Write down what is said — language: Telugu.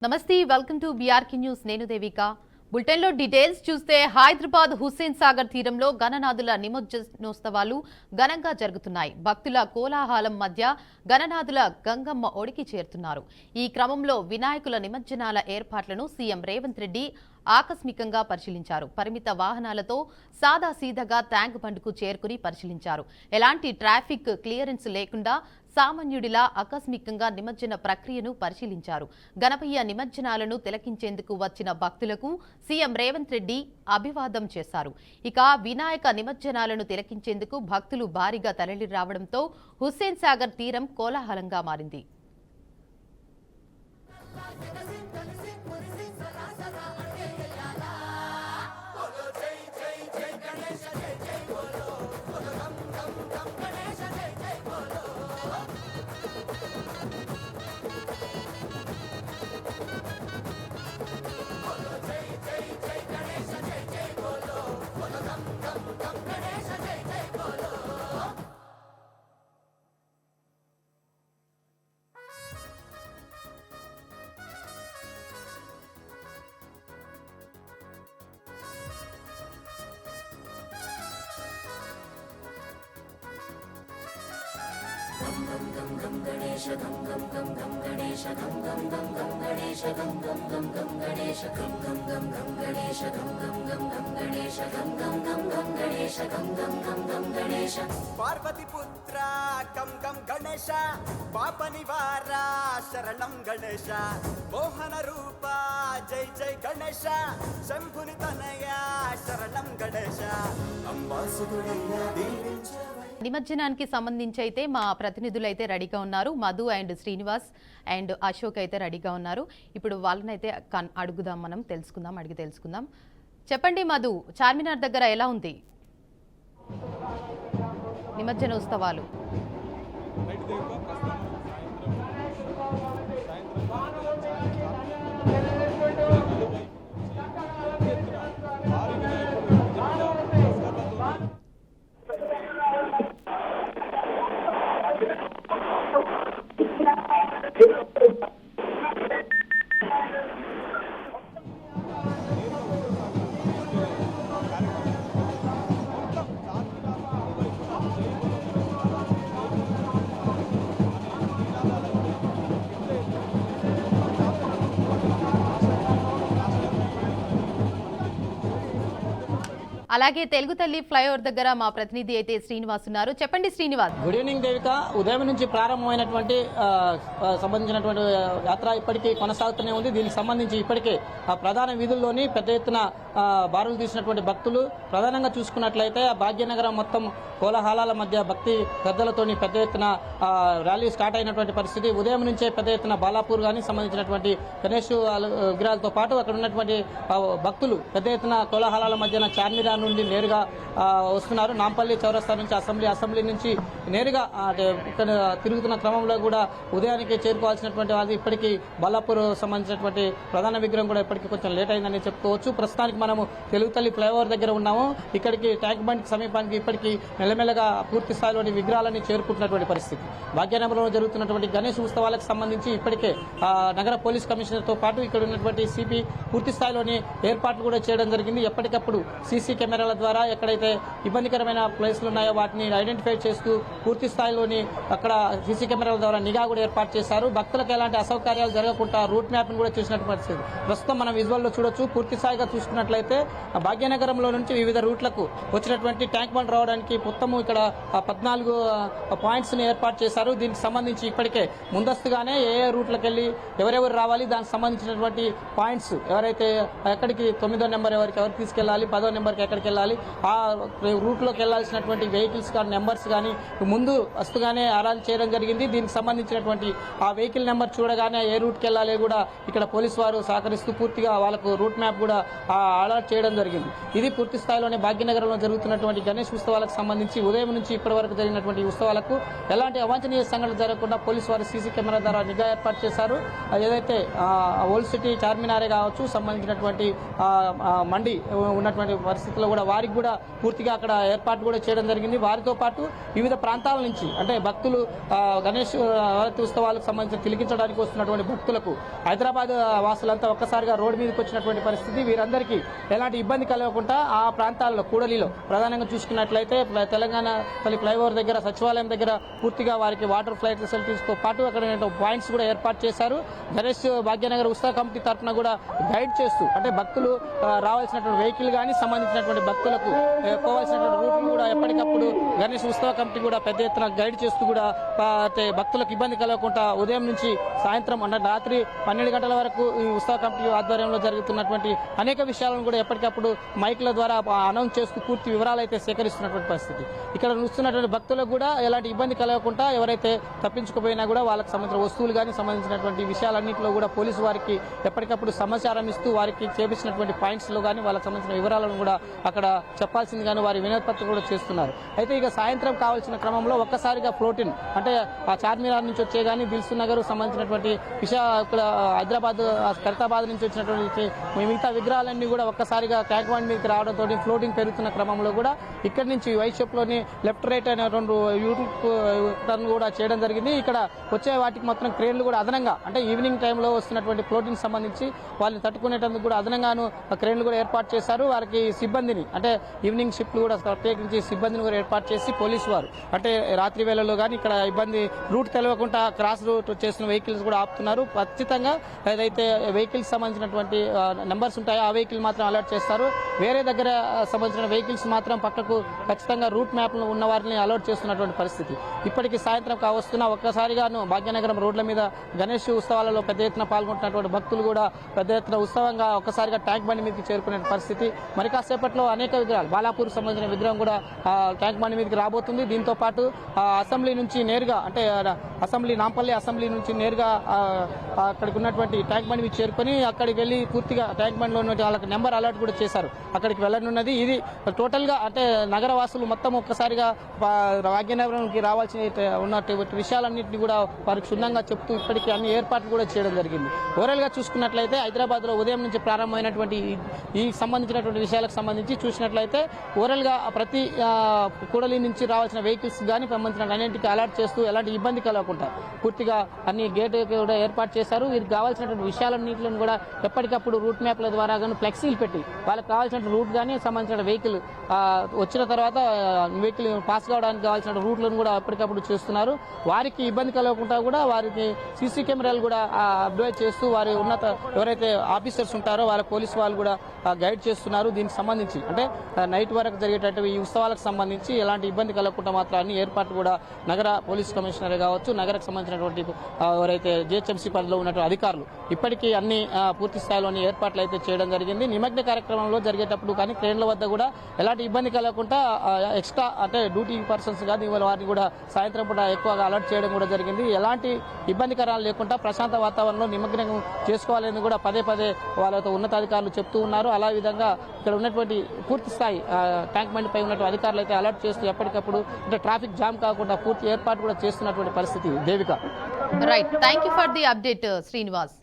నమస్తే వెల్కమ్ టు బీఆర్కే న్యూస్. నేను దేవిక. బులెటిన్లో డీటెయిల్స్ చూస్తే హైదరాబాద్ హుస్సేన్ సాగర్ తీరంలో గణనాథుల నిమజ్జనోత్సవాలు ఘనంగా జరుగుతున్నాయి. భక్తుల కోలాహలం మధ్య గణనాథుల గంగమ్మ ఒడికి చేరుతున్నారు. ఈ క్రమంలో వినాయకుల నిమజ్జనాల ఏర్పాట్లను సీఎం రేవంత్ రెడ్డి ఆకస్మికంగా పరిశీలించారు. పరిమిత వాహనాలతో సాదాసీదాగా ట్యాంక్ బండ్కు చేరుకుని పరిశీలించారు. ఎలాంటి ట్రాఫిక్ క్లియరెన్స్ లేకుండా సామాన్యుడిలా ఆకస్మికంగా నిమజ్జన ప్రక్రియను పరిశీలించారు. గణపయ్య నిమజ్జనాలను తిలకించేందుకు వచ్చిన భక్తులకు సీఎం రేవంత్ రెడ్డి అభివాదం చేశారు. ఇక వినాయక నిమజ్జనాలను తిలకించేందుకు భక్తులు భారీగా తరలి రావడంతో హుస్సేన్ సాగర్ తీరం కోలాహలంగా మారింది. పార్వతి పుత్ర గం గం గణేశ పాప నివార శరణం గణేశ మోహన రూప జై జై గణేశ శంభుని తనయ శరణం గణేశ అంబాసుడైన దీవించ. నిమజ్జనానికి సంబంధించి అయితే మా ప్రతినిధులు అయితే రెడీగా ఉన్నారు. మధు అండ్ శ్రీనివాస్ అండ్ అశోక్ అయితే రెడీగా ఉన్నారు. ఇప్పుడు వాళ్ళనైతే అడుగుదాం, మనం తెలుసుకుందాం. చెప్పండి మధు, చార్మినార్ దగ్గర ఎలా ఉంది నిమజ్జన ఉత్సవాలు? అలాగే తెలుగు తల్లి ఫ్లైఓవర్ దగ్గర మా ప్రతినిధి అయితే శ్రీనివాస్ ఉన్నారు. చెప్పండి శ్రీనివాస్. Good evening Devika. ఉదయం నుంచి ప్రారంభమైనటువంటి సంబంధించినటువంటి యాత్ర ఇప్పటికీ కొనసాగుతూనే ఉంది. దీనికి సంబంధించి ఇప్పటికే ప్రధాన వీధుల్లోని పెద్ద ఎత్తున బారులు తీసినటువంటి భక్తులు. ప్రధానంగా చూసుకున్నట్లయితే భాగ్యనగరం మొత్తం కోలాహలాల మధ్య భక్తి శ్రద్ధలతోని పెద్ద ఎత్తున ర్యాలీ స్టార్ట్ అయినటువంటి పరిస్థితి. ఉదయం నుంచే పెద్ద ఎత్తున బాలాపూర్ కానీ సంబంధించినటువంటి గణేష్ విగ్రహాలతో పాటు అక్కడ ఉన్నటువంటి భక్తులు పెద్ద ఎత్తున కోలాహలాల మధ్యన చార్మినార్ నుండి నేరుగా వస్తున్నారు. నాంపల్లి చౌరస్తా నుంచి అసెంబ్లీ నుంచి నేరుగా ఇక్కడ తిరుగుతున్న క్రమంలో కూడా ఉదయానికి చేరుకోవాల్సినటువంటి వాళ్ళు ఇప్పటికీ బాలాపూర్ సంబంధించినటువంటి ప్రధాన విగ్రహం కూడా ఇప్పటికీ కొంచెం లేట్ అయిందని చెప్పుకోవచ్చు. ప్రస్తుతానికి మనము తెలుగు తల్లి ఫ్లైఓవర్ దగ్గర ఉన్నాము. ఇక్కడికి ట్యాంక్ బండ్ సమీపానికి ఇప్పటికీ మెల్లమెల్లగా పూర్తి స్థాయిలోని విగ్రహాలని చేరుకుంటున్నటువంటి పరిస్థితి. భాగ్యనగరంలో జరుగుతున్నటువంటి గణేష్ ఉత్సవాలకు సంబంధించి ఇప్పటికే నగర పోలీస్ కమిషనర్తో పాటు ఇక్కడ ఉన్నటువంటి సిపి పూర్తి స్థాయిలోని ఏర్పాట్లు కూడా చేయడం జరిగింది. ఎప్పటికప్పుడు సీసీ కెమెరాల ద్వారా ఎక్కడైతే ఇబ్బందికరమైన ప్లేస్లు ఉన్నాయో వాటిని ఐడెంటిఫై చేస్తూ పూర్తి స్థాయిలోని అక్కడ సీసీ కెమెరాల ద్వారా నిఘా కూడా ఏర్పాటు చేశారు. భక్తులకు ఎలాంటి అసౌకర్యాలు జరగకుండా రూట్ మ్యాప్ కూడా చేసినట్టు పరిస్థితి. ప్రస్తుతం మనం విజువల్లో చూడొచ్చు. పూర్తి స్థాయిగా చూసుకున్నట్లయితే భాగ్యనగరంలో నుంచి వివిధ రూట్లకు వచ్చినటువంటి ట్యాంక్ బండ్ రావడానికి మొత్తము ఇక్కడ 14 పాయింట్స్ ని ఏర్పాటు చేశారు. దీనికి సంబంధించి ఇప్పటికే ముందస్తుగానే ఏ రూట్లకు వెళ్లి ఎవరెవరు రావాలి, దానికి సంబంధించినటువంటి పాయింట్స్ ఎవరైతే ఎక్కడికి 9వ నెంబర్ ఎవరు తీసుకెళ్లాలి, 10వ నెంబర్కి ఎక్కడికి వెళ్ళాలి, ఆ రూట్లోకి వెళ్లాల్సినటువంటి వెహికల్స్ కానీ నెంబర్స్ కానీ ముందు వస్తుగానే అరాలు చేయడం జరిగింది. దీనికి సంబంధించినటువంటి ఆ వెహికల్ నెంబర్ చూడగానే ఏ రూట్కి వెళ్ళాలి కూడా ఇక్కడ పోలీసు వారు సహకరిస్తూ పూర్తిగా వాళ్ళకు రూట్ మ్యాప్ కూడా అలర్ట్ చేయడం జరిగింది. ఇది పూర్తి స్థాయిలోనే భాగ్యనగరంలో జరుగుతున్నటువంటి గణేష్ ఉత్సవాలకు సంబంధించి ఉదయం నుంచి ఇప్పటి వరకు జరిగినటువంటి ఉత్సవాలకు ఎలాంటి అవాంఛనీయ సంఘటనలు జరగకుండా పోలీసు వారు సీసీ కెమెరా ద్వారా నిఘా ఏర్పాటు చేశారు. ఏదైతే ఓల్డ్ సిటీ చార్మినారే కావచ్చు, సంబంధించినటువంటి మండి ఉన్నటువంటి పరిస్థితుల్లో కూడా వారికి కూడా పూర్తిగా అక్కడ ఏర్పాటు కూడా చేయడం జరిగింది. వారితో పాటు వివిధ ప్రాంతాల నుంచి అంటే భక్తులు గణేష్ నవరాత్రి ఉత్సవాలకు సంబంధించి తిలకించడానికి వస్తున్నటువంటి భక్తులకు హైదరాబాద్ వాసులంతా ఒక్కసారిగా రోడ్డు మీదకి వచ్చినటువంటి పరిస్థితి. వీరందరికీ ఎలాంటి ఇబ్బంది కలగకుండా ఆ ప్రాంతాల్లో కూడలిలో ప్రధానంగా చూసుకున్నట్లయితే తెలంగాణ తల్లి ఫ్లైఓవర్ దగ్గర సచివాలయం దగ్గర పూర్తిగా వారికి వాటర్ ఫ్లైట్ ఫెసిలిటీస్ తో పాటు అక్కడ పాయింట్స్ కూడా ఏర్పాటు చేశారు. గణేష్ భాగ్యనగర్ ఉత్సవ కమిటీ తరఫున కూడా గైడ్ చేస్తూ అంటే భక్తులు రావాల్సినటువంటి వెహికల్ కానీ సంబంధించినటువంటి భక్తులకు పోవాల్సినటువంటి రూట్లు కూడా ఎప్పటికప్పుడు గణేష్ ఉత్సవ కమిటీ కూడా పెద్ద ఎత్తున గైడ్ చేస్తూ కూడా భక్తులకు ఇబ్బంది కలగకుండా ఉదయం నుంచి సాయంత్రం అంటే రాత్రి 12 గంటల వరకు ఈ ఉత్సవ కమిటీ ఆధ్వర్యంలో జరుగుతున్నటువంటి అనేక విషయాలను కూడా ఎప్పటికప్పుడు మైకుల ద్వారా అనౌన్స్ చేస్తూ పూర్తి వివరాలు అయితే సేకరిస్తున్నటువంటి పరిస్థితి. ఇక్కడ చూస్తున్నటువంటి భక్తులకు కూడా ఎలాంటి ఇబ్బంది కలగకుండా ఎవరైతే తప్పించుకుపోయినా కూడా వాళ్ళకి సంబంధించిన వస్తువులు కానీ సంబంధించినటువంటి విషయాలన్నింటిలో కూడా పోలీసు వారికి ఎప్పటికప్పుడు సమాచారం ఇస్తూ వారికి చేపించినటువంటి పాయింట్స్ లో కానీ వాళ్ళకి సంబంధించిన వివరాలను కూడా అక్కడ చెప్పాల్సింది కానీ వారి వినతిపత్రం కూడా చేస్తున్నారు. అయితే ఇక సాయంత్రం కావాల్సిన క్రమంలో ఒక్కసారిగా ఫ్లోటిన్ అంటే ఆ చార్మినార్ నుంచి వచ్చే కానీ దిల్సుఖ్ నగర్ సంబంధించినటువంటి ఇక్కడ హైదరాబాద్ ఖైరతాబాద్ నుంచి వచ్చినటువంటి మిగతా విగ్రహాలన్నీ కూడా ఒక్కసారిగా ట్యాంక్ బండ్ మీదకి రావడంతో ఫ్లోటింగ్ పెరుగుతున్న క్రమంలో కూడా ఇక్కడి నుంచి వైట్ లోని లెఫ్ట్ రైట్ అనే 2 యూట్యూబ్ టర్న్ కూడా చేయడం జరిగింది. ఇక్కడ వచ్చే వాటికి మొత్తం క్రేన్లు కూడా అదనంగా అంటే ఈవినింగ్ టైంలో వస్తున్నటువంటి ఫ్లోటింగ్ సంబంధించి వాళ్ళని తట్టుకునేటందుకు కూడా అదనంగాను క్రేన్లు కూడా ఏర్పాటు చేశారు. వారికి సిబ్బందిని అంటే ఈవినింగ్ షిఫ్ట్లు కూడా ప్రత్యేకించి సిబ్బందిని కూడా ఏర్పాటు చేసి పోలీసు వారు అంటే రాత్రి వేళల్లో కానీ ఇక్కడ ఇబ్బంది రూట్ తెలియకుండా క్రాస్ రూట్ చేస్తున్న వెహికల్స్ కూడా ఆపుతున్నారు. ఖచ్చితంగా ఏదైతే వెహికల్స్ సంబంధించినటువంటి నెంబర్స్ ఉంటాయో ఆ వెహికల్ మాత్రం అలర్ట్ చేస్తారు. వేరే దగ్గర సంబంధించిన వెహికల్స్ మాత్రం పక్కకు ఖచ్చితంగా రూట్ మ్యాప్ లో ఉన్న వారిని అలర్ట్ చేస్తున్నటువంటి పరిస్థితి. ఇప్పటికీ సాయంత్రం కావస్తున్న ఒక్కసారిగాను భాగ్యనగరం రోడ్ల మీద గణేష్ ఉత్సవాలలో పెద్ద ఎత్తున పాల్గొంటున్నటువంటి భక్తులు కూడా పెద్ద ఎత్తున ఉత్సవంగా ఒక్కసారిగా ట్యాంక్ బండి మీదకి చేరుకునే పరిస్థితి. మరి కాసేపట్లో అనేక విగ్రహాలు బాలాపూర్ సంబంధించిన విగ్రహం కూడా ట్యాంక్ బండి మీదకి రాబోతుంది. దీంతో పాటు అసెంబ్లీ నుంచి నేరుగా అంటే నాంపల్లి అసెంబ్లీ నుంచి నేరుగా అక్కడికి ఉన్నటువంటి ట్యాంక్ బండి మీద చేరుకొని అక్కడికి వెళ్లి పూర్తిగా ట్యాంక్ బండ్ లో ఉన్నటువంటి వాళ్ళకి నెంబర్ అలర్ట్ కూడా చేశారు. అక్కడికి వెళ్ళనున్నది ఇది టోటల్ గా అంటే నగర వాసులు మొత్తం ఒక్కసారిగా భాగ్యనగరంకి రావాల్సిన ఉన్నటువంటి విషయాలన్నింటినీ కూడా వారికి క్షుణ్ణంగా చెప్తూ ఇప్పటికీ అన్ని ఏర్పాట్లు కూడా చేయడం జరిగింది. ఓవరాల్ గా చూసుకున్నట్లయితే హైదరాబాద్ లో ఉదయం నుంచి ప్రారంభమైనటువంటి ఈ సంబంధించినటువంటి విషయాలకు సంబంధించి చూసినట్లయితే ఓవరాల్ గా ప్రతి కూడలి నుంచి రావాల్సిన వెహికల్స్ కానీ సంబంధించిన అన్నింటికి అలర్ట్ చేస్తూ ఎలాంటి ఇబ్బంది కలగకుండా పూర్తిగా అన్ని గేట్ కూడా ఏర్పాటు చేశారు. వీరికి కావాల్సినటువంటి విషయాలన్నింటిని కూడా ఎప్పటికప్పుడు రూట్ మ్యాప్ల ద్వారా కానీ ఫ్లెక్సీలు పెట్టి వాళ్ళకి కావాల్సిన రూట్ కానీ సంబంధించిన వెహికల్ వచ్చిన తర్వాత వెహికల్ పాస్ కావడానికి కావాల్సిన రూట్లను కూడా ఎప్పటికప్పుడు చేస్తున్నారు. వారికి ఇబ్బంది కలగకుండా కూడా వారికి సీసీ కెమెరాలు కూడా అప్డేట్ చేస్తూ వారి ఉన్నత ఎవరైతే ఆఫీసర్స్ ఉంటారో వాళ్ళ పోలీసు వాళ్ళు కూడా గైడ్ చేస్తున్నారు. దీనికి సంబంధించి అంటే నైట్ వరకు జరిగేటటువంటి ఈ ఉత్సవాలకు సంబంధించి ఎలాంటి ఇబ్బంది కలగకుండా మాత్రం అన్ని ఏర్పాట్లు కూడా నగర పోలీస్ కమిషనర్ కావచ్చు నగరకు సంబంధించినటువంటి ఎవరైతే జిహెచ్ఎంసీ పరిధిలో ఉన్నటువంటి అధికారులు ఇప్పటికీ అన్ని పూర్తి స్థాయిలోని ఏర్పాట్లు అయితే చేయడం జరిగింది. నిమగ్న కార్యక్రమంలో జరిగేటప్పుడు కానీ ట్రైన్ల వద్ద కూడా ఎలాంటి ఇబ్బంది కలగకుండా ఎక్స్ట్రా అంటే డ్యూటీ పర్సన్స్ కానీ వారిని కూడా సాయంత్రం పూట ఎక్కువగా అలర్ట్ చేయడం కూడా జరిగింది. ఎలాంటి ఇబ్బందికరాలు లేకుండా ప్రశాంత వాతావరణంలో నిమగ్నం చేసుకోవాలని కూడా పదే వాళ్ళతో ఉన్నతాధికారులు చెప్తూ ఉన్నారు. అలా విధంగా ఇక్కడ ఉన్నటువంటి పూర్తి స్థాయి ట్యాంక్ బండ్ పై ఉన్నటువంటి అధికారులు అయితే అలర్ట్ చేస్తూ ఎప్పటికప్పుడు అంటే ట్రాఫిక్ జామ్ కాకుండా పూర్తి ఏర్పాటు కూడా చేస్తున్నటువంటి పరిస్థితి. Devika right, thank you for the update Srinivas.